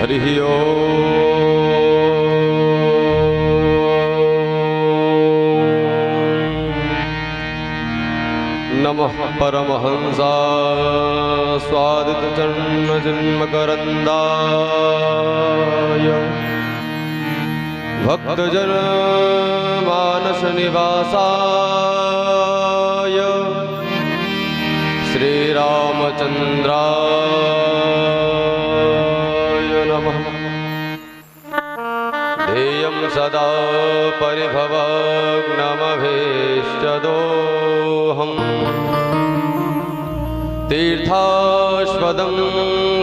हरि ओम। नमः परमहंसाय स्वादितजन्मजन्मकरन्दाय भक्तजन मानस निवासाय श्रीरामचन्द्राय नमः। ध्येयं सदा परिभवग्नमभीष्टदोहम् तीर्थास्पदं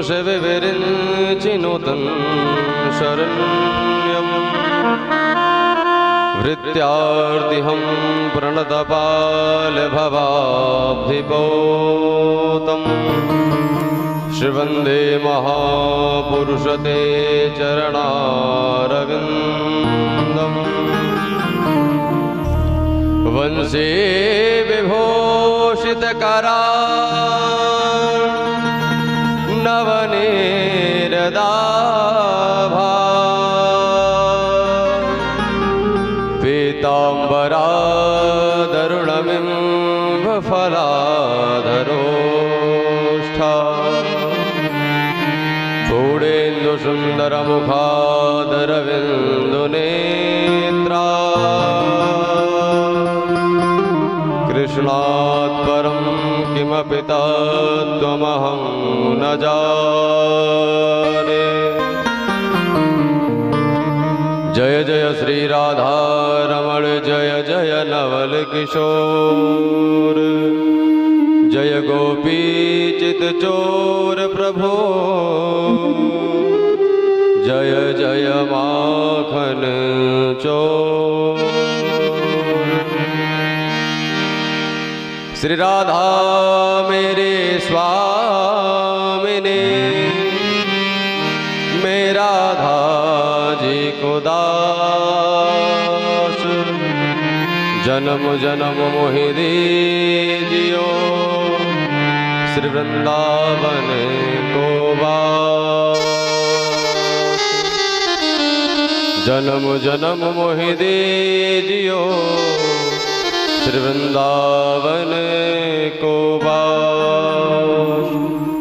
शिवविरिञ्चिनुतं शरण्यम् वृत्यार्तिहं प्रणतपालभवाब्धिपोतं श्रीवन्दे महापुरुषते चरणारविन्दम्। वंशे विभूषितकरान् नवनीरदाभान् पीताम्बरादरुणबिम्बफलाधरोष्ठा पूर्णेन्दुसुन्दरमुखादरविन्दुनेत्रा कृष्णात् परं किमपि तत्त्वमहं न जाने। जय जय श्री राधा रमण जय जय नवल किशोर जय गोपी चित चोर प्रभो जय जय माखन चोर। श्री राधा मेरे स्वामिने मेरा राधा जी को दास जन्म जन्म मोहि दीजियो श्री वृंदावन को वास। जन्म जन्म मोहि दीजियो श्री वृंदावन को वास।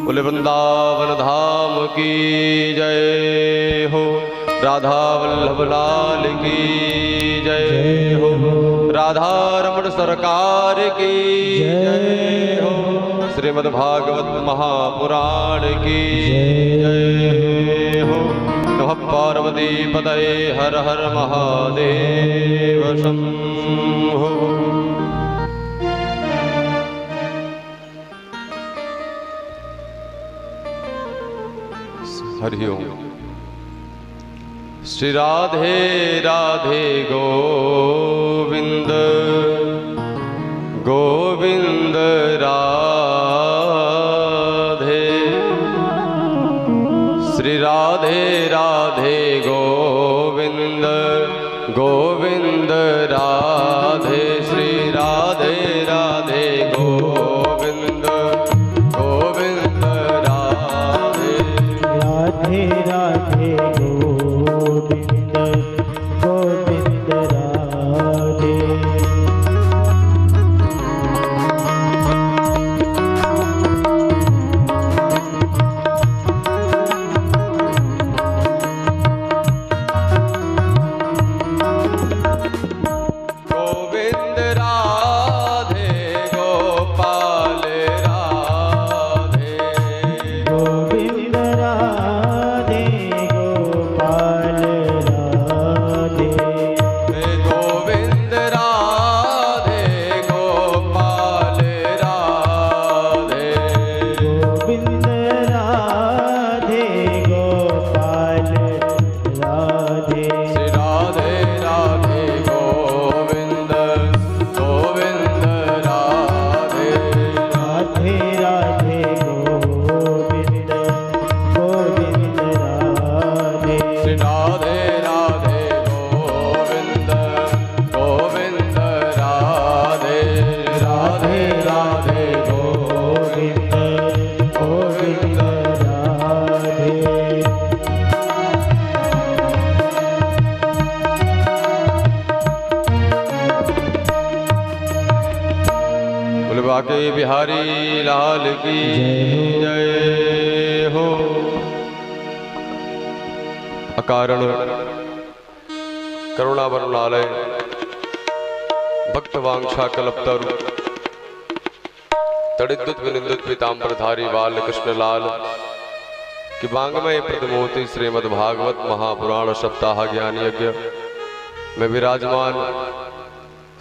बोले वृंदावन धाम की जय हो, राधा वल्लभ लाल की जय हो, राधा रमण सरकार की जय हो, श्रीमद्भागवत महापुराण की जय हो। नमः पार्वती पतये हर हर महादेव शंभो। हरि ओम। श्री राधे राधे गोविंद गोविंद राधे। श्री राधे राधे गोविंद गोविंद राधे। श्री राधे राधे गोविंद गोविंद राधे। राधे राधे गोविंद गोविंद राधे। बिहारी लाल की जय हो। अकारण करुणा वरुणालय भक्त वांछा कल्पतरु तड़िद्युत विनिंदित पीताम्बरधारी बाल कृष्ण लाल कि वांगमय प्रतिमूर्ति श्रीमद् भागवत महापुराण सप्ताह ज्ञान यज्ञ में विराजमान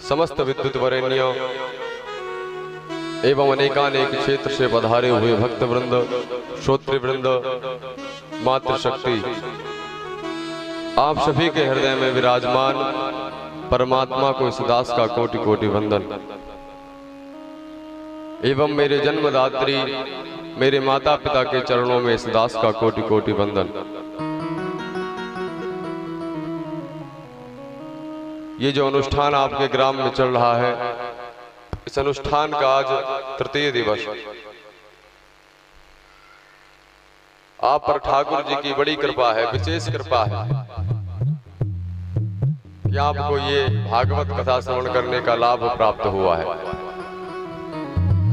समस्त विद्युत वरेण्य एवं अनेकानेक क्षेत्र से पधारे हुए भक्त वृंद, श्रोत्री वृंद, मातृशक्ति, आप सभी के हृदय में विराजमान परमात्मा को इस दास का कोटि कोटि वंदन एवं मेरे जन्मदात्री मेरे माता पिता के चरणों में इस दास का कोटि कोटि वंदन। ये जो अनुष्ठान आपके ग्राम में चल रहा है, इस अनुष्ठान का आज तृतीय दिवस। आप पर ठाकुर जी की बड़ी कृपा है, विशेष कृपा है कि आपको ये भागवत कथा श्रवण करने का लाभ प्राप्त हुआ है।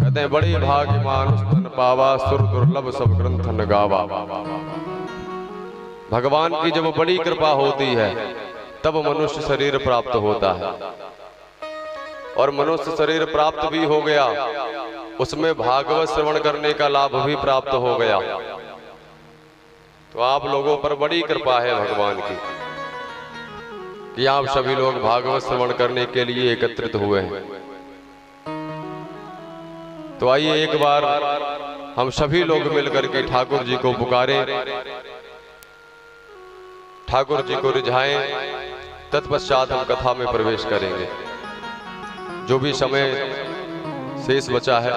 कहते हैं बड़ी भाग्यमान स्तन पावा सुर दुर्लभ सब ग्रंथ न गावा। भगवान की जब बड़ी कृपा होती है तब मनुष्य शरीर प्राप्त होता है, और मनुष्य शरीर प्राप्त भी हो गया, उसमें भागवत श्रवण करने का लाभ भी प्राप्त हो गया। तो आप लोगों पर बड़ी कृपा है भगवान की कि आप सभी लोग भागवत श्रवण करने के लिए एकत्रित हुए हैं। तो आइए एक बार हम सभी लोग मिलकर के ठाकुर जी को पुकारें, ठाकुर जी को रिझाएं, तत्पश्चात हम कथा में प्रवेश करेंगे। जो भी समय शेष बचा है,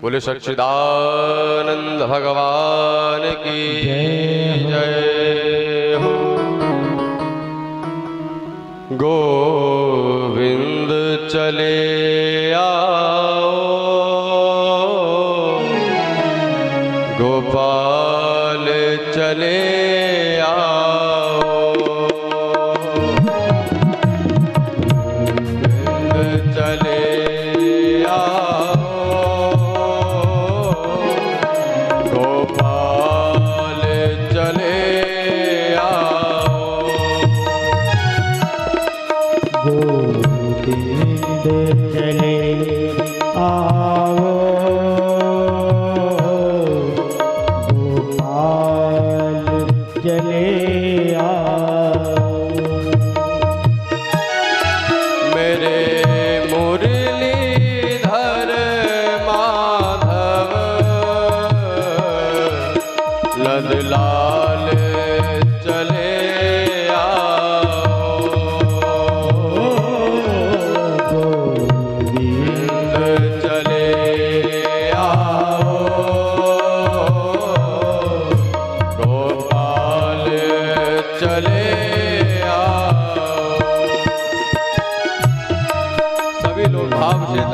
बोले सच्चिदानंद भगवान की जय हो। गोविंद चले आओ, गोपाल चले आओ, गोविंद चले आओ, गोपाल चले आओ। गोविंद चले आओ, गोपाल चले आओ। मेरे मुरलीधर माधव लदलाल चले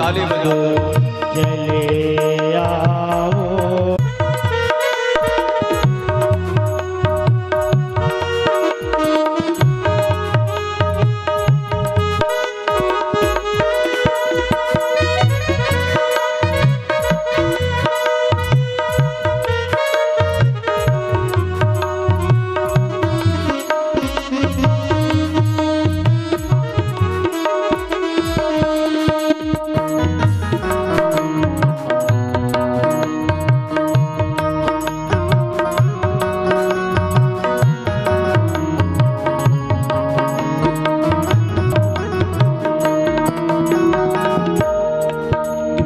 ताली बजाओ। चले आओ,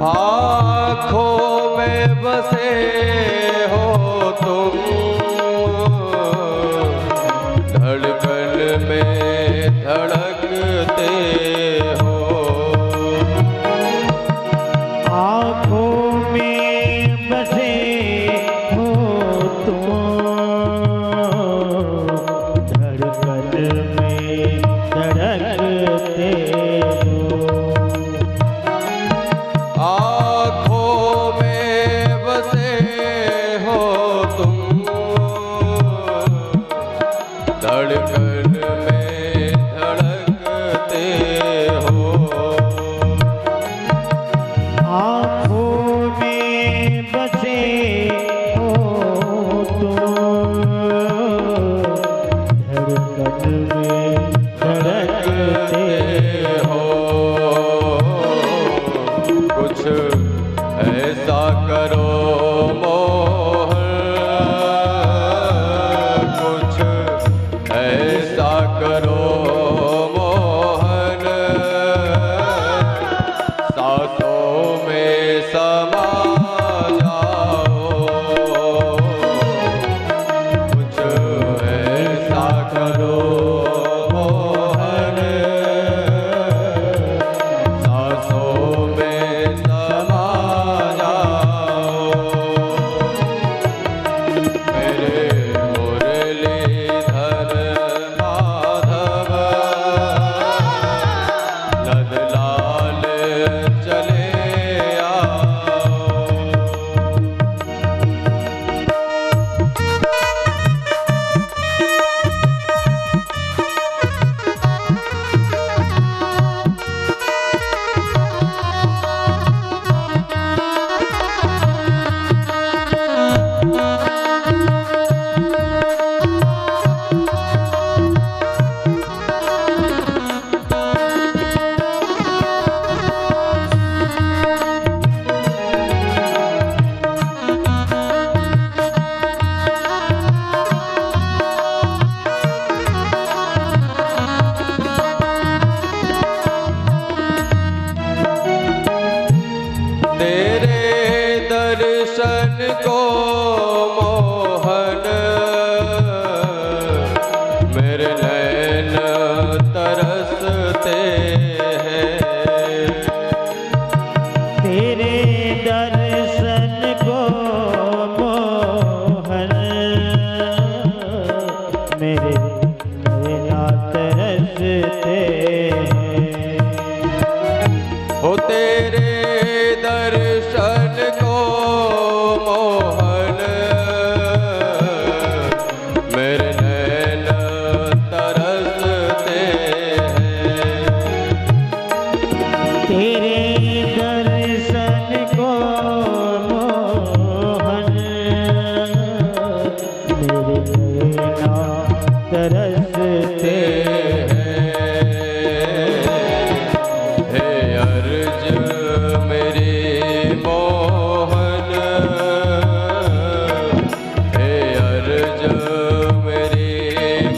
आँखों में बसे हो तुम, धड़कन में धड़कते हो। आँखों में बसे हो तुम, धड़कन में धड़कते हो। आँखों में बसे मोहन मेरे नैन तरसते हैं। तेरे दर्शन को मोहन मेरे नैना तरसते हैं। हो तेरे दर्शन को मोहन मेरे नैन तरसते हैं। तेरे दर्शन को मोहन मेरे नैना तरसते हैं। हे अर्ज मेरी मोहन, हे अर्ज मेरी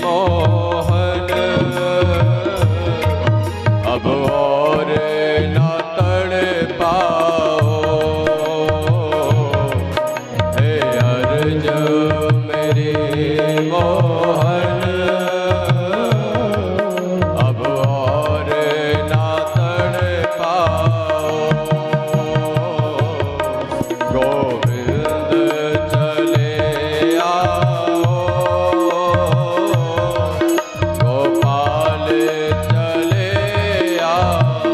मोहन, अब और ना तड़ पाओ। हे अर्ज मेरी मोहन, अब और ना तड़ पाओ। गोविंद चले आओ, गोपाल चले आओ।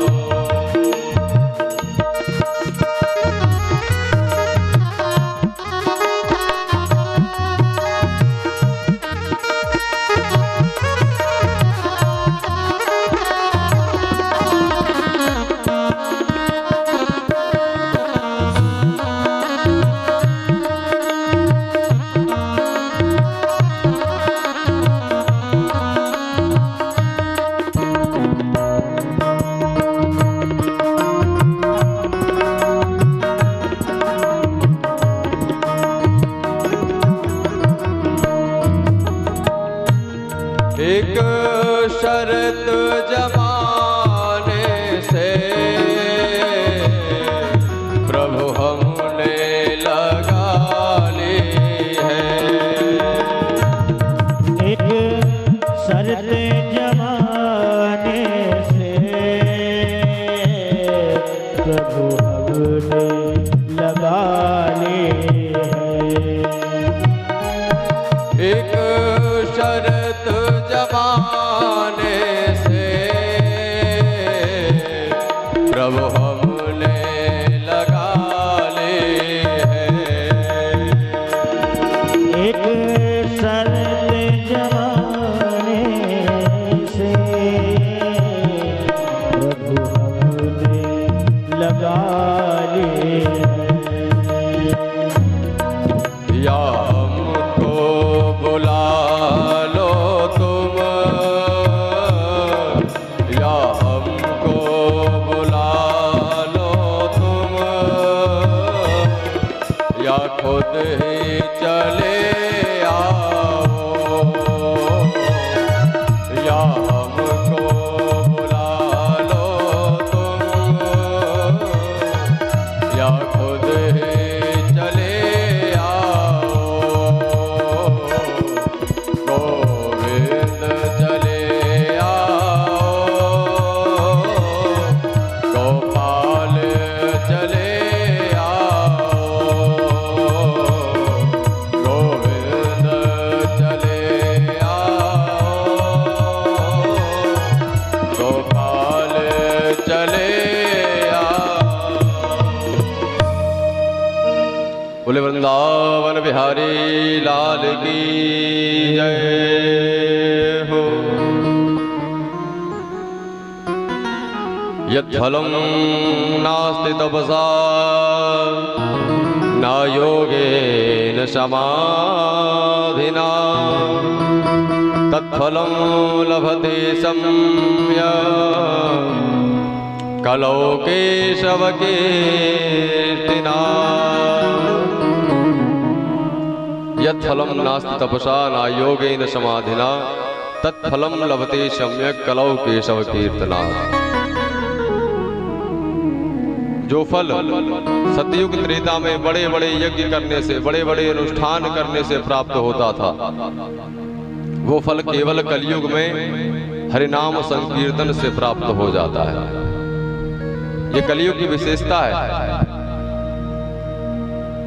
एक शर्त जमाने से प्रभु हमने लगा ली है। एक शर्त जमाने से प्रभु हमने लगा ली है। एक शर्त जमाने से प्रभु हमने लगा ली है। एक शर्त जमाने से प्रभु हमने लगा ली है। या हमको बुला लो तुम, या हमको बुला लो तुम, या खुद ही चले आओ। या हमको बुला लो तुम, या खुद ही चले आओ। गोविंद चले आओ, गोपाल चले आओ। गोविंद चले आओ, गोपाल चले आओ। बोले वृंदावन बिहारी लाल की जय हो। यत्फलं नास्ति तपसा न योगेन समाधिना, तत्फलं लभते सम्यक् कलौ केशवकीर्तिना। यत्फलं नास्ति तपसा न योगेन समाधिना, तत्फलं लभते सम्यक् कलौ केशवकीर्तिना। जो फल सतयुग त्रेता में बड़े बड़े यज्ञ करने से, बड़े बड़े अनुष्ठान करने से प्राप्त होता था, वो फल केवल कलयुग में हरिनाम संकीर्तन से प्राप्त हो जाता है। ये कलयुग की विशेषता है।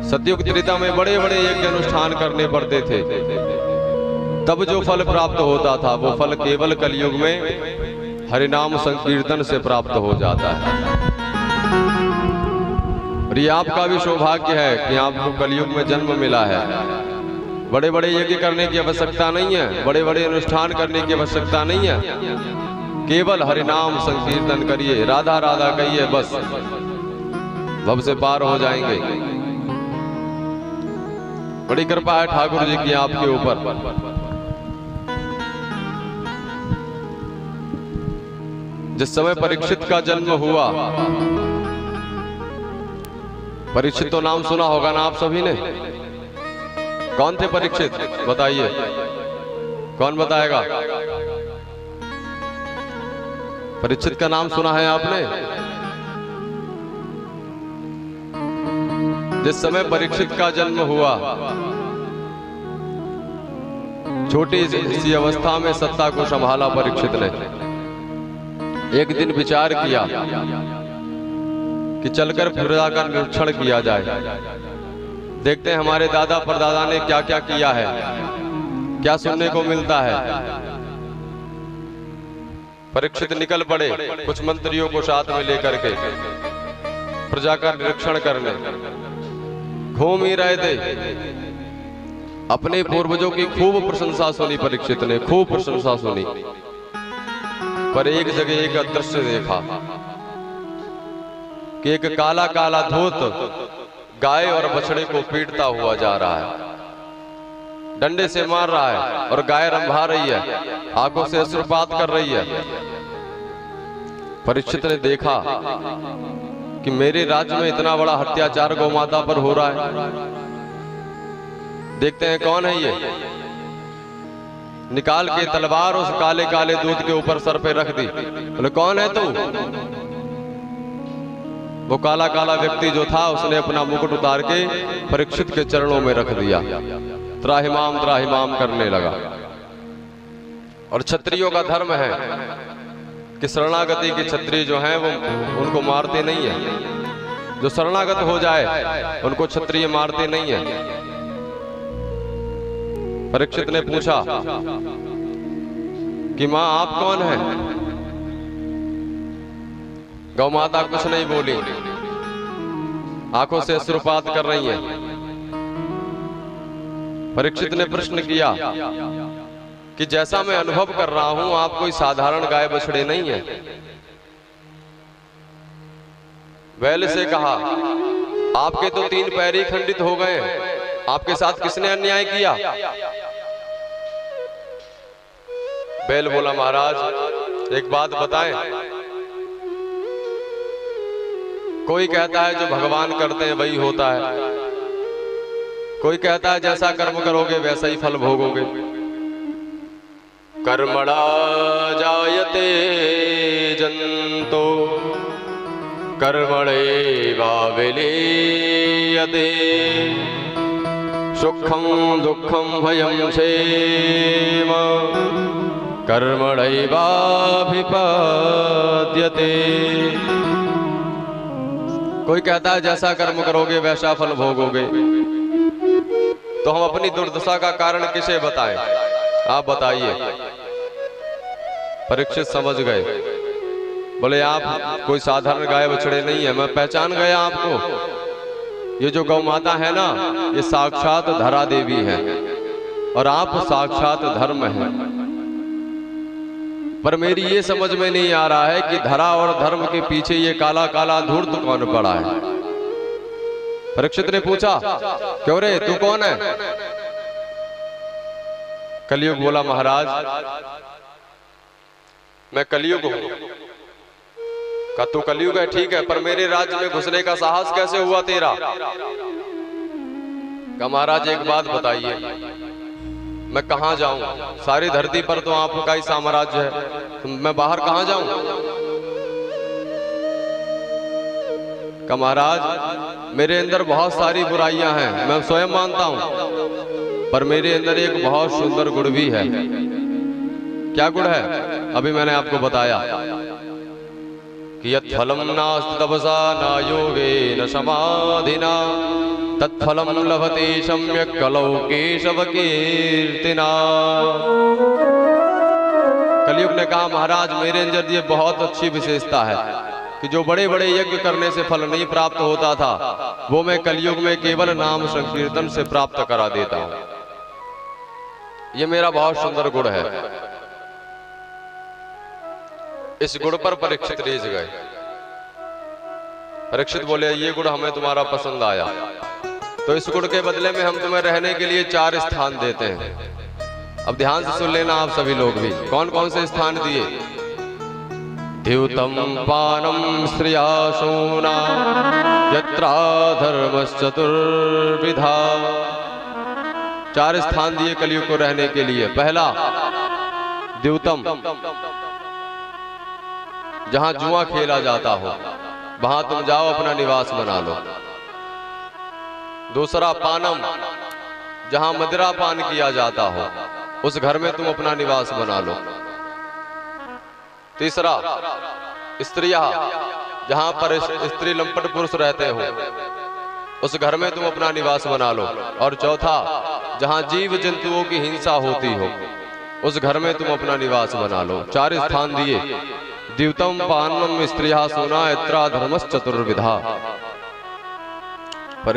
सतयुग त्रेता में बड़े बड़े यज्ञ अनुष्ठान करने पड़ते थे, तब जो फल प्राप्त होता था वो फल केवल कलयुग में हरिनाम संकीर्तन से प्राप्त हो जाता है। और ये आपका भी सौभाग्य है कि आपको कलयुग में जन्म मिला है। बड़े बड़े यज्ञ करने की आवश्यकता नहीं है, बड़े बड़े अनुष्ठान करने की आवश्यकता नहीं है, केवल हरिनाम संकीर्तन करिए, राधा राधा कहिए, बस भव से पार हो जाएंगे। बड़ी कृपा है ठाकुर जी की आपके ऊपर। जिस समय परीक्षित का जन्म हुआ, परीक्षित तो नाम सुना होगा ना आप सभी ने। कौन थे परीक्षित, बताइए, कौन बताएगा? परीक्षित का नाम सुना है आपने? जिस समय परीक्षित का जन्म हुआ, छोटी सी अवस्था में सत्ता को संभाला परीक्षित ने। एक दिन विचार किया कि चलकर प्रजा का निरीक्षण किया जाए, देखते हैं हमारे दादा परदादा ने क्या क्या किया है, क्या सुनने को मिलता है। परीक्षित निकल पड़े कुछ मंत्रियों को साथ में लेकर के प्रजा का निरीक्षण करने। घूम ही रहे थे, अपने पूर्वजों की खूब प्रशंसा सुनी परीक्षित ने, खूब प्रशंसा सुनी। पर एक जगह एक दृश्य देखा कि एक काला काला धूत गाय और बछड़े को पीटता हुआ जा रहा है, डंडे से मार रहा है, और गाय रंभा रही है, आंखों से अश्रुपात कर रही है। परीक्षित ने देखा कि मेरे राज्य में इतना बड़ा अत्याचार गौ माता पर हो रहा है। देखते हैं कौन है ये। निकाल के तलवार उस काले काले दूध के ऊपर सर पे रख दी। बोले कौन है तू? वो काला काला व्यक्ति जो था, उसने अपना मुकुट उतार के परीक्षित के चरणों में रख दिया, त्राहिमाम करने लगा। और क्षत्रियों का धर्म है कि शरणागति के क्षत्रिय जो हैं वो उनको मारते नहीं है। जो शरणागत हो जाए उनको क्षत्रिय मारते नहीं है। परीक्षित ने पूछा कि मां आप कौन हैं? गौ माता कुछ नहीं बोली, आंखों से अश्रुपात कर रही हैं। परीक्षित ने प्रश्न किया कि जैसा मैं अनुभव कर रहा हूं आप कोई साधारण गाय बछड़े नहीं है। बैल से कहा आपके तो 3 पैर ही खंडित हो गए, आपके साथ किसने अन्याय किया? बैल बोला महाराज एक बात बताएं। कोई कहता है जो भगवान करते हैं वही होता है, कोई कहता है जैसा कर्म करोगे वैसा ही फल भोगोगे। कर्मणा जायते जंतो कर्मणैवाविलीयते सुखम दुखम भयं क्षेम कर्मणैवाभिपद्यते। कोई कहता है जैसा कर्म करोगे वैसा फल भोगोगे, तो हम अपनी दुर्दशा का कारण किसे बताएं? आप बताइए। परीक्षित समझ गए, बोले आप कोई साधारण गाय बछड़े नहीं है, मैं पहचान गया आपको। ये जो गौ माता है ना, ये साक्षात धरा देवी है और आप साक्षात धर्म है। पर मेरी ये समझ में नहीं आ रहा है कि धरा और धर्म के पीछे ये काला काला धूर्त कौन पड़ा है। परीक्षित ने पूछा क्यों रे तू कौन है? कलयुग बोला महाराज मैं कलयुग हूं। का तू कलयुग है ठीक है, पर मेरे राज्य में घुसने का साहस कैसे हुआ तेरा? का महाराज एक बात बताइए, मैं कहां जाऊं? सारी धरती पर तो आपका ही साम्राज्य है, तो मैं बाहर कहां जाऊं? कि महाराज मेरे अंदर बहुत सारी बुराइयां हैं, मैं स्वयं मानता हूं, पर मेरे अंदर एक बहुत सुंदर गुण भी है। क्या गुण है? अभी मैंने आपको बताया कि यत् फलम नास्ति तपसा न योगे न समाधिना तत्फलम लभते सम्यक् कलौ केशव कीर्तिना। कलयुग ने कहा महाराज मेरे अंदर ये बहुत अच्छी विशेषता है कि जो बड़े बड़े यज्ञ करने से फल नहीं प्राप्त होता था वो मैं कलयुग में केवल नाम संकीर्तन से प्राप्त करा देता हूं। ये मेरा बहुत सुंदर गुण है। इस गुण पर परीक्षित रीझ गए। परीक्षित बोले ये गुण हमें तुम्हारा पसंद आया, तो इस गुण के बदले में हम तुम्हें रहने के लिए 4 स्थान देते हैं। अब ध्यान से सुन लेना आप सभी लोग भी। कौन कौन से स्थान दिए? द्यूतम पानम स्त्रिया सोना यत्रा धर्मश्चतुर्विधा। 4 स्थान दिए कलयुग को रहने के लिए। पहला द्यूतम, जहां जुआ खेला जाता हो वहां तुम जाओ अपना निवास बना लो। दूसरा पानम, जहां मदिरा पान किया जाता हो उस घर में तुम अपना निवास बना लो। तीसरा स्त्रिया, जहां पर स्त्री लंपट पुरुष रहते हो उस घर में तुम अपना निवास बना लो। और चौथा, जहां जीव जंतुओं की हिंसा होती हो उस घर में तुम अपना निवास बना लो। 4 स्थान दिए। द्यूतम पानम स्त्रिया सोना यत्रा धर्मश्चतुर्विधा। पर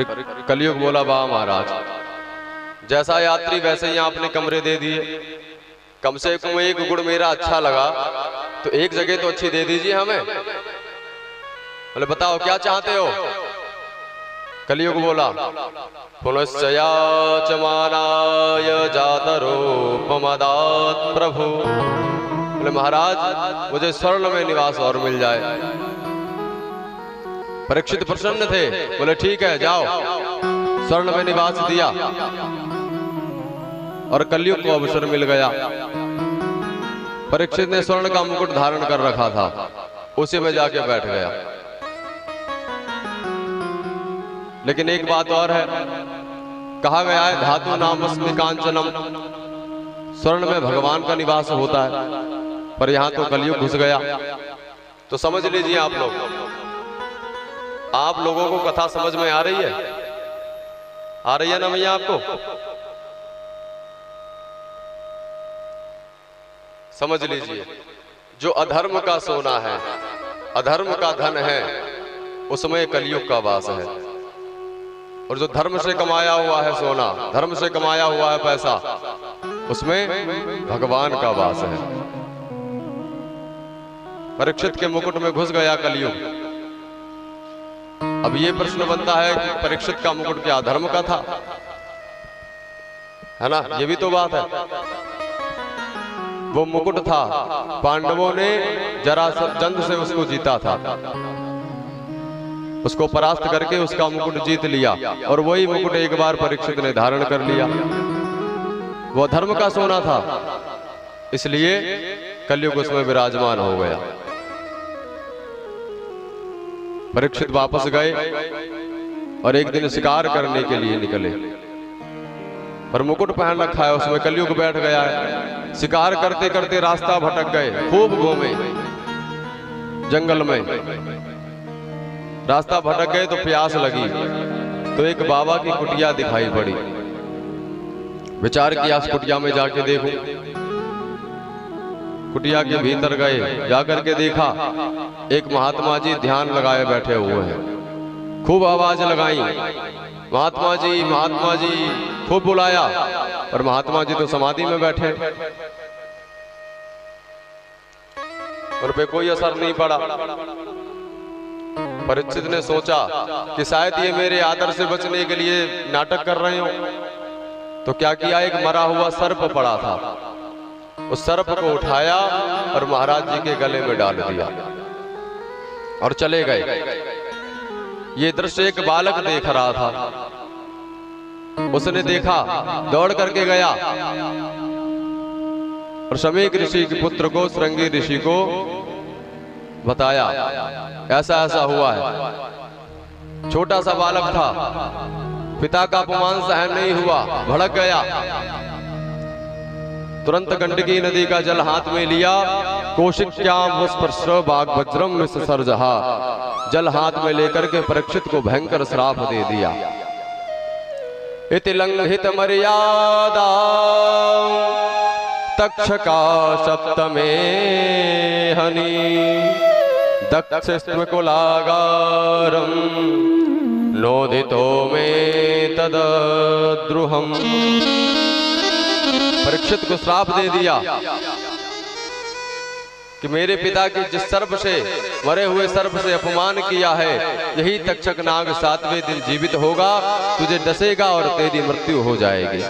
कलयुग बोला वाह महाराज, जैसा यात्री वैसे ही आपने कमरे दे दिए। कम से कम एक गुण मेरा अच्छा लगा तो एक जगह तो अच्छी दे दीजिए हमें। बोले बताओ क्या चाहते हो? कलयुग बोला पुनश्चयाचमानाय जातरूपमदात् प्रभु। बोले महाराज मुझे स्वर्ण में निवास और मिल जाए। परीक्षित प्रसन्न थे, बोले ठीक है जाओ। स्वर्ण में निवास दिया और कलयुग को अवसर मिल गया। परीक्षित ने स्वर्ण का मुकुट धारण कर रखा था, उसी में जाके बैठ गया। लेकिन एक बात और है, कहा गया है धातु नामस्मि कांचनम, स्वर्ण में भगवान का निवास होता है, पर यहां तो कलयुग घुस गया। तो समझ लीजिए आप लोग, आप लोगों को कथा समझ में आ रही है? आ रही है ना भैया आपको? समझ लीजिए, जो अधर्म का सोना है, अधर्म का धन है, उसमें कलयुग का वास है। और जो धर्म से कमाया हुआ है सोना, धर्म से कमाया हुआ है पैसा, उसमें भगवान का वास है। परीक्षित के मुकुट में घुस गया कलयुग। अब ये प्रश्न बनता है कि परीक्षित का मुकुट क्या धर्म का था? है ना, ये भी तो बात है। वो मुकुट था, पांडवों ने जरासंध से उसको जीता था, उसको परास्त करके उसका मुकुट जीत लिया, और वही मुकुट एक बार परीक्षित ने धारण कर लिया। वो धर्म का सोना था, इसलिए कलयुग उसमें विराजमान हो गया। परीक्षित वापस गए और एक दिन शिकार करने के लिए निकले, पर मुकुट पहन रखा है, उसमें कलयुग बैठ गया है। शिकार करते करते रास्ता भटक गए, खूब घूमे जंगल में। रास्ता भटक गए तो प्यास लगी, तो एक बाबा की कुटिया दिखाई पड़ी। विचार किया उस कुटिया में जाके देखूं। कुटिया के भीतर गए, जाकर के देखा एक महात्मा जी ध्यान लगाए बैठे हुए हैं। खूब आवाज लगाई, महात्मा जी महात्मा जी, खूब बुलाया, और महात्मा जी तो समाधि में बैठे, उन पे कोई असर नहीं पड़ा। परीक्षित ने सोचा कि शायद ये मेरे आदर से बचने के लिए नाटक कर रहे हो। तो क्या किया, एक मरा हुआ सर्प पड़ा था, उस सर्प को उठाया और महाराज जी के गले में डाल दिया और चले गए। ये दृश्य एक बालक देख रहा था। उसने देखा, दौड़ करके गया और शमीक ऋषि के पुत्र को, श्रृंगी ऋषि को बताया, ऐसा ऐसा हुआ है। छोटा सा बालक था, पिता का अपमान सहन नहीं हुआ, भड़क गया। तुरंत गंडकी नदी का जल हाथ में लिया, कौशिक्याम स्पर्श बाग वज्रम सरजहा, जल हाथ में लेकर के परीक्षित को भयंकर श्राप दे दिया। इति लंघित मर्यादा तक्षका सप्तमे हनि, दक्षस्त्वकुलागारं नोदितो में तद्रुहम्। परीक्षित को श्राप दे दिया कि मेरे पिता की जिस सर्प से, मरे हुए सर्प से अपमान किया है, यही तक्षक नाग 7वें दिन जीवित होगा, तुझे डसेगा और तेरी मृत्यु हो जाएगी।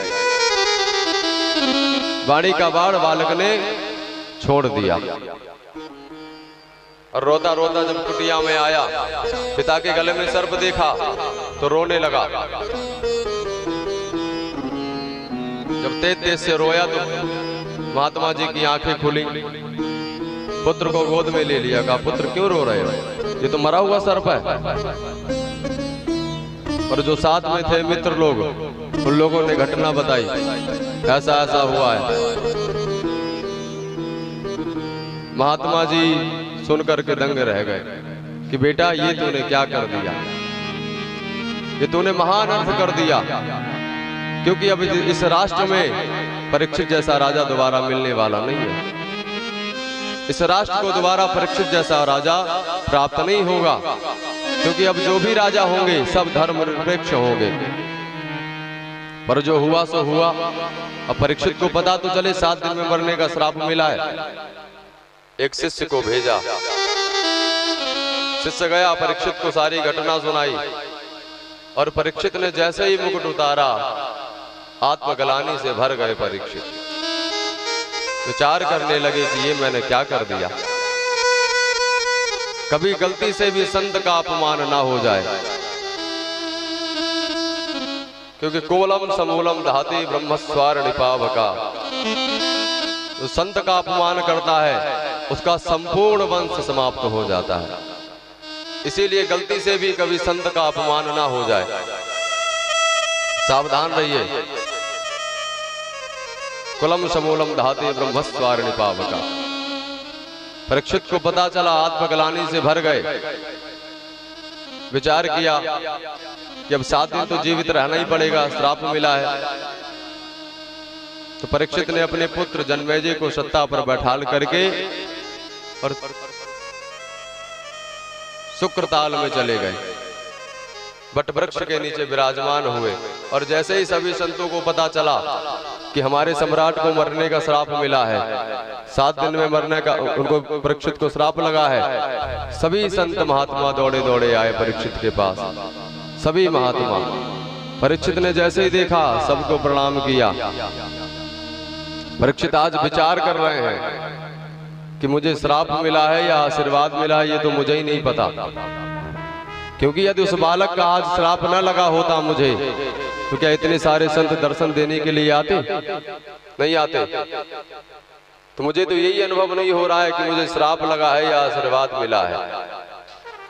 वाणी का बाण बालक ने छोड़ दिया और रोता रोता जब कुटिया में आया, पिता के गले में सर्प देखा तो रोने लगा। जब तेज तेज से रोया तो महात्मा जी की आंखें खुली, पुत्र को गोद में ले लिया, कहा पुत्र क्यों रो रहे हो, ये तो मरा हुआ सर्प है। और जो साथ में थे मित्र लोग, उन लोगों ने घटना बताई, ऐसा ऐसा हुआ है। महात्मा जी सुनकर के दंग रह गए कि बेटा ये तूने क्या कर दिया, ये तूने महान अर्थ कर दिया, क्योंकि अब इस राष्ट्र में परीक्षित जैसा राजा दोबारा मिलने वाला नहीं है। इस राष्ट्र को दोबारा परीक्षित जैसा राजा प्राप्त नहीं होगा, क्योंकि अब जो भी राजा होंगे सब धर्मनिरपेक्ष होंगे। पर जो हुआ सो हुआ। अब परीक्षित को पता तो चले 7 दिन में मरने का श्राप मिला है। एक शिष्य को भेजा, शिष्य गया, परीक्षित को सारी घटना सुनाई, और परीक्षित ने जैसे ही मुकुट उतारा, आत्मग्लानि से भर गए। परीक्षित विचार करने लगे कि ये मैंने क्या कर दिया। कभी गलती से भी संत का अपमान ना हो जाए, क्योंकि कोलम समूलम दहाति ब्रह्मस्वार निपावका। जो संत का अपमान करता है उसका संपूर्ण वंश समाप्त हो जाता है। इसीलिए गलती से भी कभी संत का अपमान ना हो जाए, सावधान रहिए। कुलम समूलम दहाति ब्रह्मस्वार निपावका। परीक्षित को पता चला, आत्मग्लानि से भर गए। विचार किया कि अब 7 दिन तो जीवित रहना ही पड़ेगा, श्राप मिला है। तो परीक्षित ने अपने पुत्र जन्मेजय को सत्ता पर बैठाल करके और शुक्रताल में चले गए, बट वृक्ष के नीचे विराजमान हुए। और जैसे ही सभी संतों को पता चला कि हमारे सम्राट को मरने का श्राप मिला है, 7 दिन में मरने का उनको परीक्षित को श्राप लगा है, सभी संत महात्मा दौड़े दौड़े आए परीक्षित के पास। सभी महात्मा, परीक्षित ने जैसे ही देखा सबको प्रणाम किया। परीक्षित आज विचार कर रहे हैं कि मुझे श्राप मिला है या आशीर्वाद मिला है, ये तो मुझे ही नहीं पता। क्योंकि यदि उस बालक का आज श्राप न लगा होता मुझे, तो क्या इतने सारे संत दर्शन देने के लिए आते? नहीं आते। तो मुझे तो यही अनुभव नहीं हो रहा है कि मुझे श्राप लगा है या आशीर्वाद मिला है।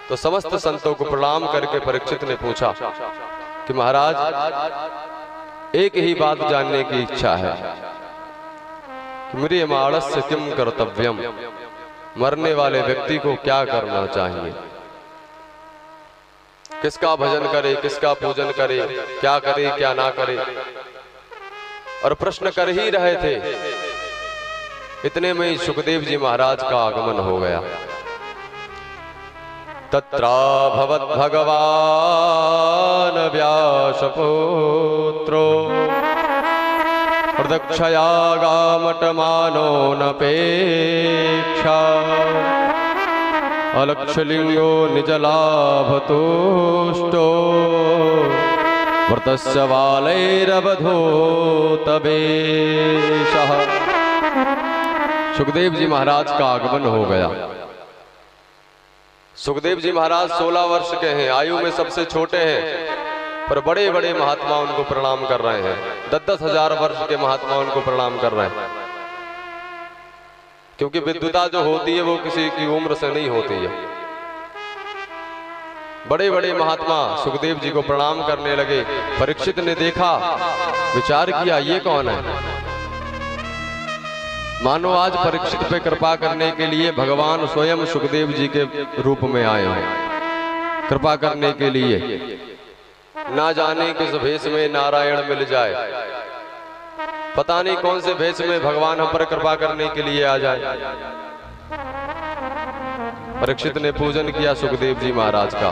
तो समस्त संतों को प्रणाम करके परीक्षित ने पूछा कि महाराज, एक ही बात जानने की इच्छा है कि मेरे माणस्य किम कर्तव्यम, मरने वाले व्यक्ति को क्या करना चाहिए, किसका भजन करे, किसका पूजन करे, क्या करे क्या ना करे। और प्रश्न कर ही रहे थे, इतने में ही सुखदेव जी महाराज का आगमन हो गया। तत्रा भवत भगवान व्यासपुत्रो प्रदक्षयागामटमानो नपेक्षा, अलक्षलिंगो निजलाभतुष्टो व्रतस्य वालैरवधूतवेशः। सुखदेव जी महाराज का आगमन हो गया। सुखदेव जी महाराज 16 वर्ष के हैं, आयु में सबसे छोटे हैं, पर बड़े बड़े महात्मा उनको प्रणाम कर रहे हैं। 10-10 हजार वर्ष के महात्मा उनको प्रणाम कर रहे हैं। क्योंकि विद्वता जो होती है वो किसी की उम्र से नहीं होती है। बड़े बड़े महात्मा सुखदेव जी को प्रणाम करने लगे। परीक्षित ने देखा, विचार किया, ये कौन है? मानो आज परीक्षित पे कृपा करने के लिए भगवान स्वयं सुखदेव जी के रूप में आए हैं, कृपा करने के लिए। ना जाने किस भेष में नारायण मिल जाए, पता नहीं कौन से भेष में भगवान हम पर कृपा करने के लिए आ जाए। परीक्षित ने पूजन किया सुखदेव जी महाराज का,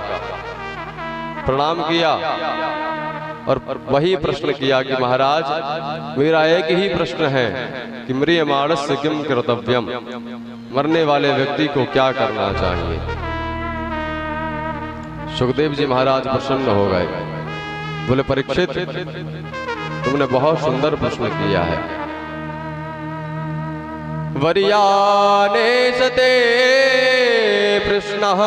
प्रणाम किया और वही प्रश्न किया कि महाराज मेरा एक ही प्रश्न है कि म्रियमाणस्य किम कर्तव्यम, मरने वाले व्यक्ति को क्या करना चाहिए। सुखदेव जी महाराज प्रसन्न हो गए, बोले परीक्षित तुमने बहुत सुंदर प्रश्न किया है। वरियाने सते प्रश्नः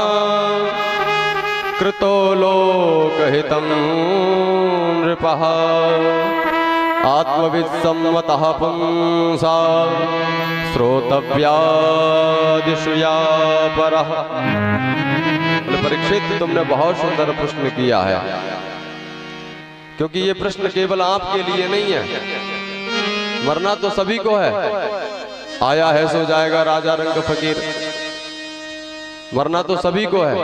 कृतो लोकहितं नृपः आत्मवित्सम्मतः पुंसा श्रोतव्यादिषु या परः। परीक्षित तुमने बहुत सुंदर प्रश्न किया है, क्योंकि ये प्रश्न केवल आपके लिए नहीं है। मरना तो सभी को है, आया है सो जाएगा राजा रंग फकीर, मरना तो सभी को है।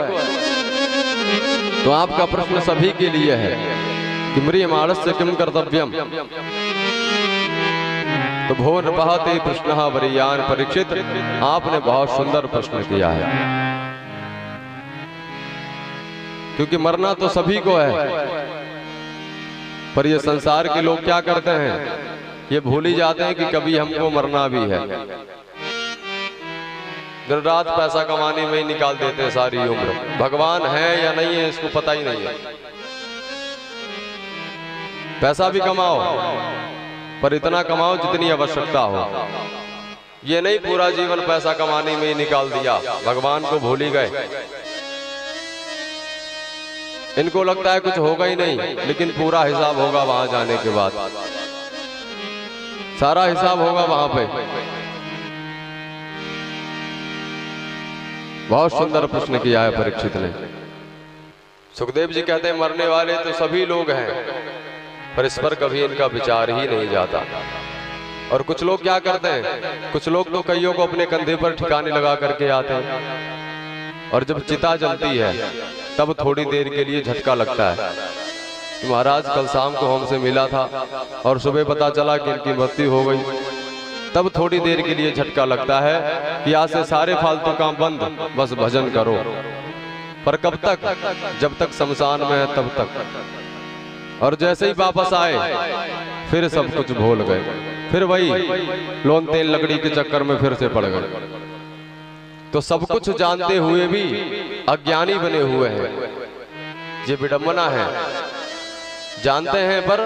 तो आपका प्रश्न सभी के लिए है कि म्रियमाणस्य किम कर्तव्यम। तो भो नृपः प्रश्न वरीयान, परीक्षित आपने बहुत सुंदर प्रश्न किया है, क्योंकि मरना तो सभी को है। पर ये संसार के लोग क्या करते हैं, ये भूल ही जाते हैं कि कभी हमको मरना भी है। दिन रात पैसा कमाने में ही निकाल देते हैं सारी उम्र। भगवान है या नहीं है इसको पता ही नहीं है। पैसा भी कमाओ, पर इतना कमाओ जितनी आवश्यकता हो। ये नहीं पूरा जीवन पैसा कमाने में ही निकाल दिया, भगवान को भूल ही गए। इनको लगता है कुछ होगा ही नहीं, लेकिन पूरा हिसाब होगा वहां जाने के बाद, सारा हिसाब होगा वहां पे। बहुत सुंदर प्रश्न किया है परीक्षित ने। सुखदेव जी कहते हैं मरने वाले तो सभी लोग हैं, पर इस पर कभी इनका विचार ही नहीं जाता। और कुछ लोग क्या करते हैं, कुछ लोग तो कईयों को अपने कंधे पर ठिकाने लगा करके आते हैं, और जब चिता जलती है तब थोड़ी देर के लिए झटका लगता है कि महाराज कल शाम को हमसे मिला था और सुबह पता चला कि इनकी मृत्यु हो गई। तब थोड़ी देर के लिए झटका लगता है कि आज से सारे फालतू काम बंद, बस भजन करो। पर कब तक, जब तक शमशान में है तब तक। और जैसे ही वापस आए फिर सब कुछ भूल गए, फिर वही लोन तेल लकड़ी के चक्कर में फिर से पड़ गए। तो सब कुछ जानते हुए भी अज्ञानी बने हुए हैं, ये विडंबना है। जानते हैं पर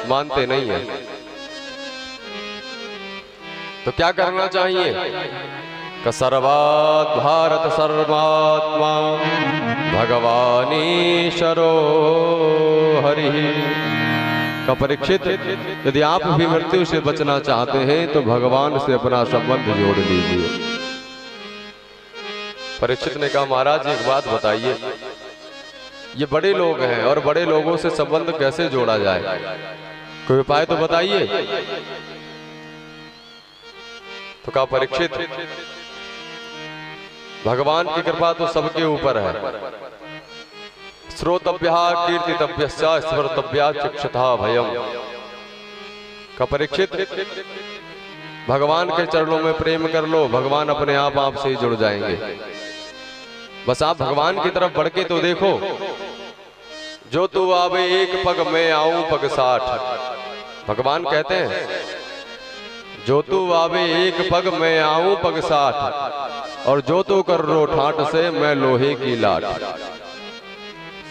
मानते नहीं है। तो क्या करना चाहिए? सर्वात् भारत सर्वात्मा भगवानीश्वरो हरि। का परीक्षित, यदि आप भी मृत्यु से बचना चाहते हैं तो भगवान से अपना संबंध जोड़ लीजिए। परीक्षित ने कहा महाराज एक बात बताइए, ये बड़े लोग हैं और बड़े लोगों से संबंध कैसे जोड़ा जाए, कोई उपाय तो बताइए। तो कहा परीक्षित भगवान की कृपा तो सबके ऊपर है। श्रोतव्यः कीर्तितव्यश्च स्मर्तव्या चिक्षुषा भयम्। का परीक्षित भगवान के चरणों में प्रेम कर लो, भगवान अपने आप आपसे ही जुड़ जाएंगे। बस आप भगवान की तरफ बढ़ के तो देखो। जो तू आवे एक पग मैं आऊं पग 60। भगवान कहते हैं जो तू आवे एक पग मैं आऊं पग 60, और जो तू कर रो ठाट से मैं लोहे की लाट।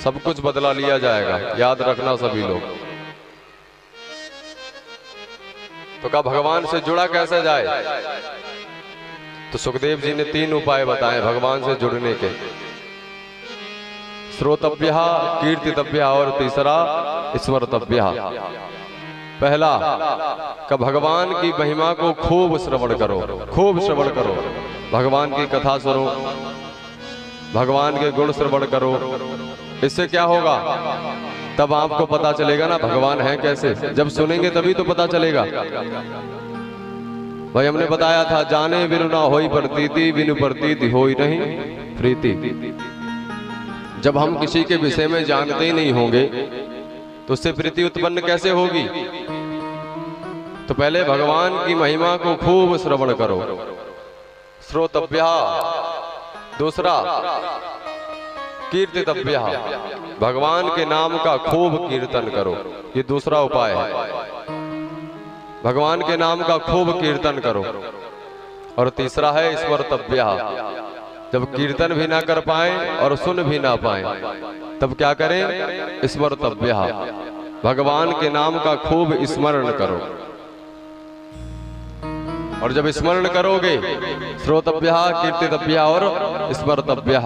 सब कुछ बदला लिया जाएगा, याद रखना सभी लोग। तो कहा भगवान से जुड़ा कैसे जाए? तो सुखदेव जी ने 3 उपाय बताए भगवान से जुड़ने के। श्रोतव्यः कीर्तितव्यः और तीसरा स्मर्तव्यः। पहला का भगवान की महिमा को खूब श्रवण करो, खूब श्रवण करो, भगवान की कथा सुनो। भगवान के गुण श्रवण करो। इससे क्या होगा? तब आपको पता चलेगा ना भगवान है कैसे। जब सुनेंगे तभी तो पता चलेगा। भाई हमने बताया था, जाने बिनु ना होई प्रतीति, बिनु प्रतीति होई नहीं प्रीति। जब हम किसी के विषय में जानते ही नहीं होंगे तो उससे प्रीति उत्पन्न कैसे होगी? तो पहले भगवान की महिमा को खूब श्रवण करो, श्रोतव्या। दूसरा कीर्तितव्या, भगवान के नाम का खूब कीर्तन करो। ये दूसरा उपाय है, भगवान के नाम का खूब कीर्तन करो। और तीसरा है स्मर्तव्या। जब कीर्तन भी ना कर पाए और सुन भी ना पाए तब क्या करें? स्मर्तव्या, भगवान के नाम का खूब स्मरण करो। और जब स्मरण करोगे, श्रोतव्या, कीर्तितव्या और स्मर्तव्या,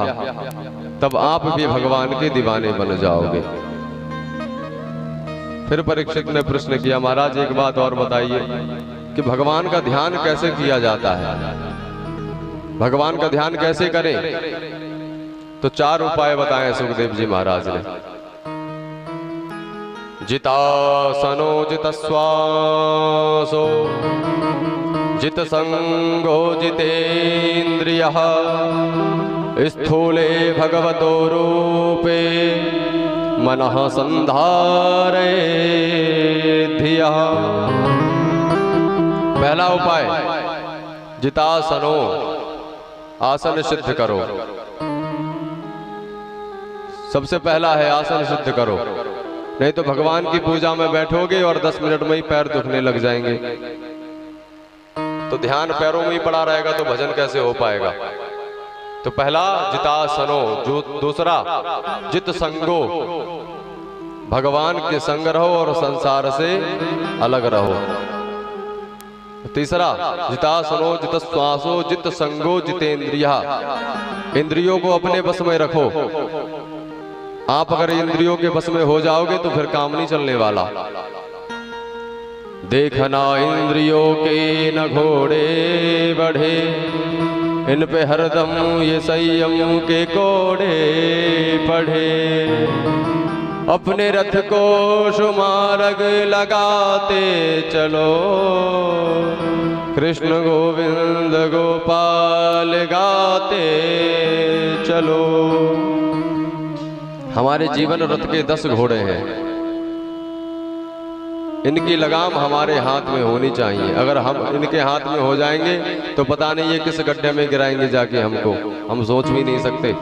तब आप भी भगवान के दीवाने बन जाओगे। फिर परीक्षित ने प्रश्न किया, महाराज एक बात और बताइए कि भगवान का ध्यान कैसे किया जाता है, भगवान का ध्यान कैसे करें? तो 4 उपाय बताए सुखदेव जी महाराज ने। जितासनो जितश्वासो जितसंगो जितेन्द्रियः स्थूले भगवतो रूपे मनः संधारे धियः। पहला उपाय, जितासनो, आसन सिद्ध करो। सबसे पहला है आसन सिद्ध करो, नहीं तो भगवान की पूजा में बैठोगे और 10 मिनट में ही पैर दुखने लग जाएंगे। तो ध्यान पैरों में ही पड़ा रहेगा तो भजन कैसे हो पाएगा? तो पहला जितासनो, जो दूसरा जित संगो, भगवान के संग रहो और संसार से अलग रहो। तीसरा जितासनो जितश्वासो जित संगो जितेन्द्रिया, इंद्रियों को अपने बस में रखो। आप अगर इंद्रियों के बस में हो जाओगे तो फिर काम नहीं चलने वाला। देखना इंद्रियों के न घोड़े बढ़े, इन पे हरदम ये संयम के कोड़े पढ़े। अपने रथ को शुमारग लगाते चलो, कृष्ण गोविंद गोपाल गाते चलो। हमारे जीवन रथ के 10 घोड़े हैं, इनकी लगाम हमारे हाथ में होनी चाहिए। अगर हम इनके हाथ में हो जाएंगे तो पता नहीं ये किस गड्ढे में गिराएंगे जाके हमको, हम सोच भी नहीं सकते।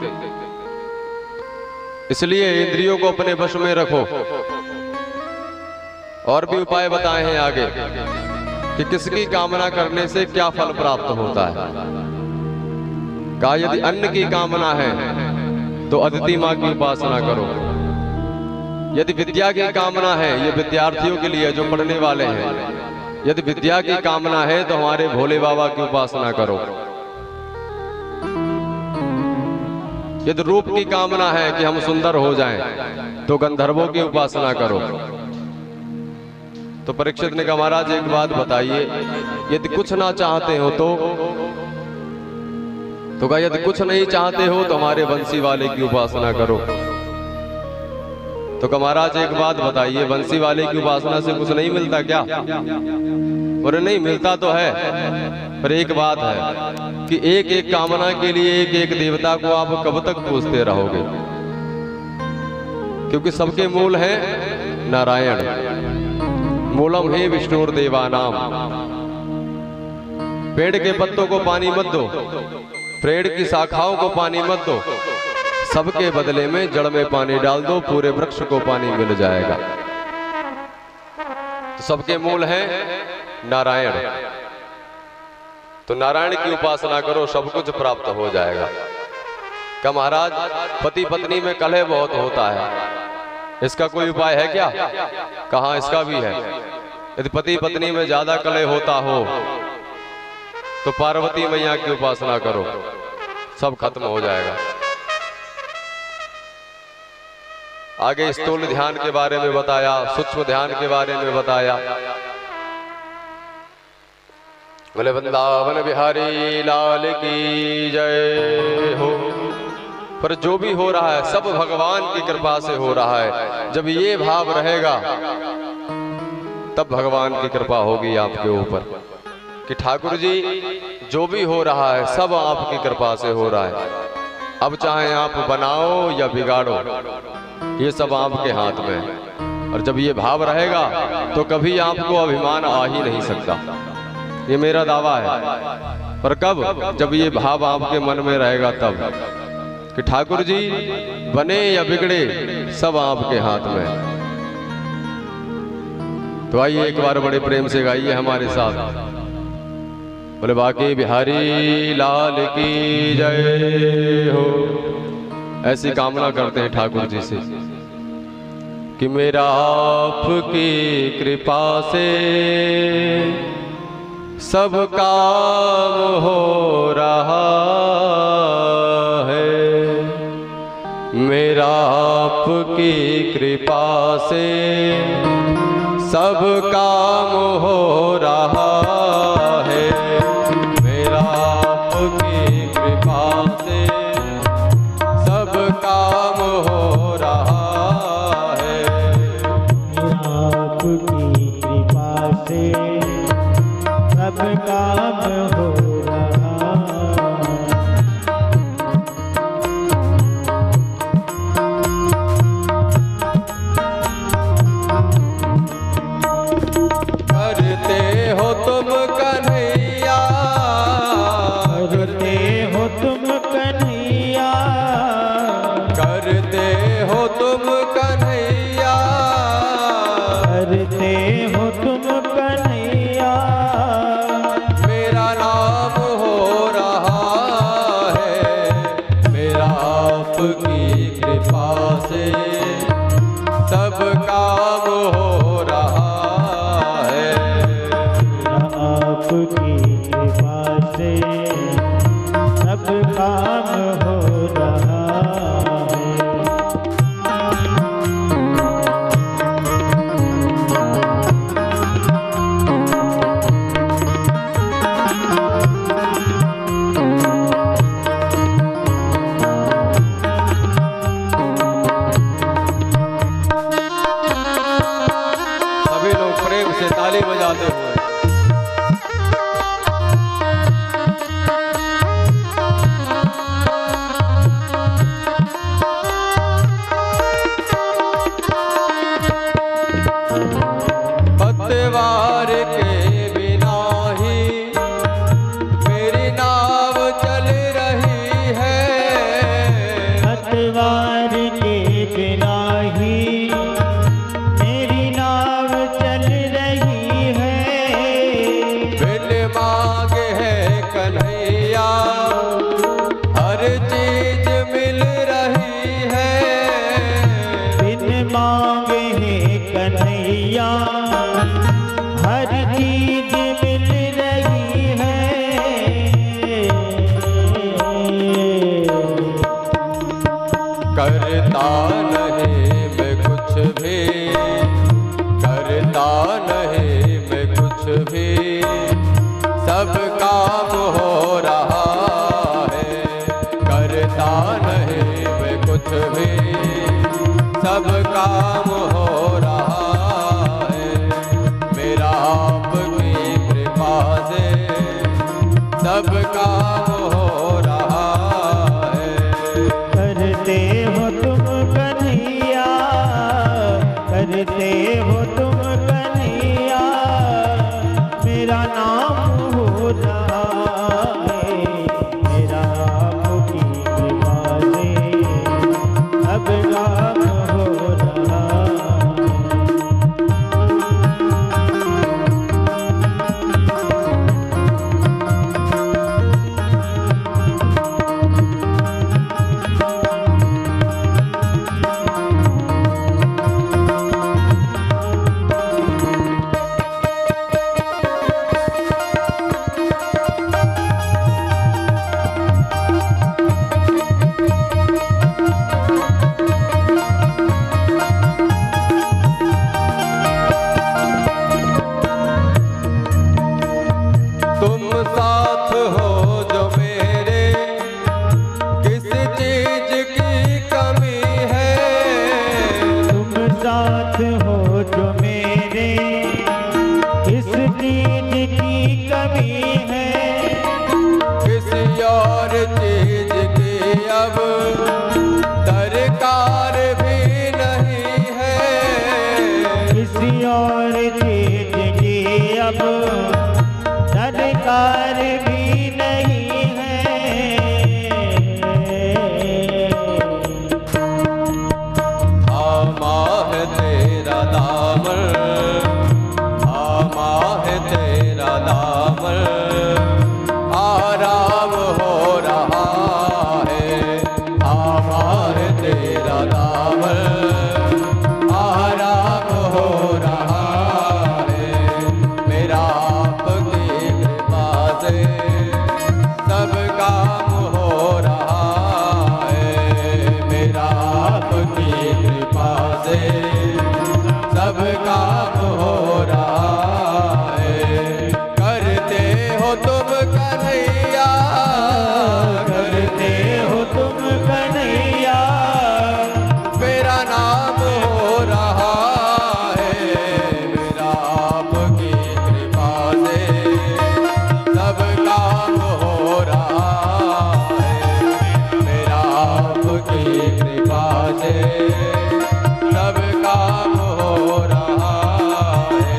इसलिए इंद्रियों को अपने वश में रखो। और भी उपाय बताए हैं आगे कि किसकी कामना करने से क्या फल प्राप्त होता है। कहा यदि अन्न की कामना है तो अदिति माँ की उपासना करो। यदि विद्या की कामना है, ये विद्यार्थियों के लिए जो पढ़ने वाले हैं, यदि विद्या की कामना है तो हमारे भोले बाबा की उपासना करो। यदि रूप की कामना है कि हम सुंदर हो जाएं तो गंधर्वों की उपासना करो। तो परीक्षित ने कहा, महाराज एक बात बताइए, यदि कुछ ना चाहते हो तो कहा यदि कुछ नहीं चाहते हो तो हमारे बंसी वाले की उपासना करो। तो कहा महाराज एक बात बताइए, बंसी वाले की उपासना से कुछ नहीं मिलता क्या? और नहीं मिलता तो है, पर एक बात है कि एक एक कामना के लिए एक एक देवता को आप कब तक पूजते रहोगे? क्योंकि सबके मूल है नारायण। मूलम ही विष्णुर्देवानाम। पेड़ के पत्तों को पानी मत दो, पेड़ की शाखाओं को पानी मत दो, सबके बदले में जड़ में पानी डाल दो, पूरे वृक्ष को पानी मिल जाएगा। तो सबके मूल है नारायण। तो नारायण की उपासना करो, सब कुछ प्राप्त हो जाएगा। क्या महाराज पति पत्नी में कलह बहुत होता है, इसका कोई उपाय है क्या? कहाँ इसका भी है। यदि पति पत्नी में ज्यादा कलह होता हो तो पार्वती मैया की उपासना करो, सब खत्म हो जाएगा। आगे स्थूल ध्यान के बारे में बताया, सूक्ष्म ध्यान के बारे में बताया। बोले वृंदावन बिहारी लाल की जय हो। पर जो भी हो रहा है सब भगवान की कृपा से हो रहा है। जब ये भाव रहेगा तब भगवान की कृपा होगी आपके ऊपर कि ठाकुर जी जो भी हो रहा है सब आपकी कृपा से हो रहा है। अब चाहे आप बनाओ या बिगाड़ो, ये सब आपके हाथ में है। और जब ये भाव रहेगा तो कभी आपको अभिमान आ ही नहीं सकता, ये मेरा दावा है। पर कब? जब ये भाव आपके मन में रहेगा तब कि ठाकुर जी बने या बिगड़े सब आपके हाथ में है। तो आइए एक बार बड़े प्रेम से गाइए हमारे साथ, बोले बाकी बिहारी लाल की जय हो। ऐसी कामना करते हैं ठाकुर जी से कि मेरा आपकी कृपा से सब काम हो रहा है, मेरा आपकी कृपा से सब काम हो रहा है, मेरा आपकी कृपा से सब काम हो रहा है, आपकी कृपा से सब काम हो रहा। करते हो तुम कन्हैया, करते हो तुम कन्हैया, करते हो तुम कन्हैया, करते हो तुम कन्हैया, मेरा नाम हो रहा है, मेरा आपकी कृपा से सब काम हो रहा है, आपकी कृपा से सब काम हो रहा है। सभी लोग प्रेम से ताली बजाते हुए पतवार के बिना ही मेरी नाव चल रही है, पतवार के बिना ही मेरी नाव चल रही है, बिन मांगे है कन्हैया हर चीज मिल रही है, बिन मांगे है कन्हैया हर चीज मिल रही है। करता नहीं मैं कुछ भी, करता नहीं मैं कुछ भी, सब काम हो रहा है, करता नहीं मैं कुछ भी, सब काम हो रहा है, मेरा आपकी कृपा से सब काम हो रहा है। करते हो तुम कन्हैया, करते हो तुम कन्हैया, मेरा नाम हो रहा है, मेरा आपकी कृपा से सब काम हो रहा है। तुम साथ हो जो मेरे, किस चीज की चीज की कमी है, किसी और चीज की अब दरकार भी नहीं है, किसी और चीज की अब दरकार भी नहीं है। थामा है तेरा दामन, थामा है तेरा दामन, आराम हो रहा है। थामा है तेरा दामन, आराम हो रहा है। मेरा आपकी कृपा से सब काम हो रहा है। मेरा आपकी कृपा से सब काम हो रहा है। करते हो तुम कन्हैया, करते हो तुम कन्हैया, मेरा नाम हो रहा है। मेरा आपकी कृपा से सब काम हो रहा है। मेरा आपकी कृपा से सब काम हो रहा है।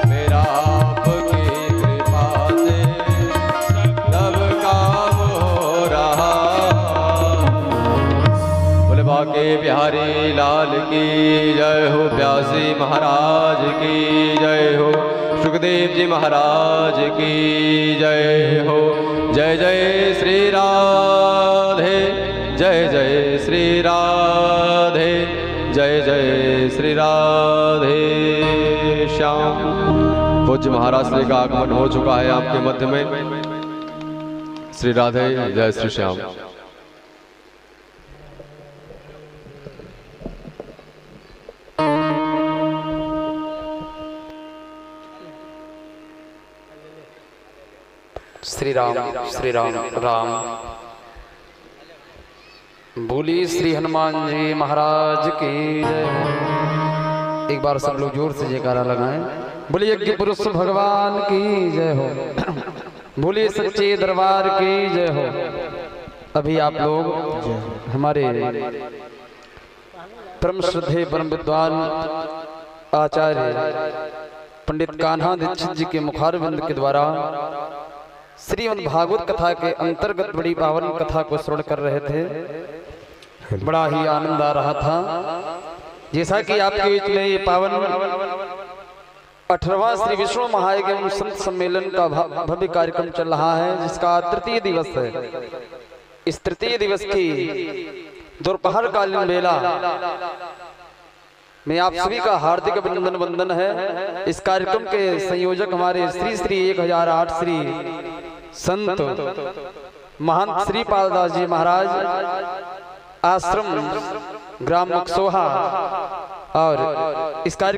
मेरा आपकी कृपा से सब काम हो रहा है। बोले बाके बिहारी लाल की जय हो, प्यासी महाराज की जय हो, सुखदेव जी महाराज की जय हो। जय जय श्री राधे, जय जय श्री राधे, जय जय श्री राधे श्याम। पूज्य महाराज श्री का आगमन हो चुका है आपके मध्य में। श्री राधे, जय श्री श्याम। श्री राम राम। बोली श्री हनुमान जी महाराज की जय हो। एक बार सब लोग जोर से जयकारा लगाएं। बोलिए यज्ञ पुरुष भगवान की जय हो। बोलिए सच्चे दरबार की जय हो। अभी आप लोग हमारे परम श्रद्धेय परम विद्वान आचार्य पंडित कान्हा दीक्षित जी के मुखारविंद के द्वारा श्रीमद् भागवत कथा के अंतर्गत बड़ी पावन कथा को श्रवण कर रहे थे। बड़ा ही आनंद आ रहा था। जैसा कि आपके बीच में ये पावन 18वां श्री विष्णु महायज्ञ संत सम्मेलन का भव्य कार्यक्रम चल रहा है, जिसका तृतीय दिवस है। इस तृतीय दिवस की दोपहर कालीन बेला में आप सभी का हार्दिक अभिनंदन वंदन है। इस कार्यक्रम के संयोजक हमारे श्री श्री 1008 श्री संत महंत श्री पालदास जी महाराज, आश्रम ग्राम मकसोहा, और इस कार्य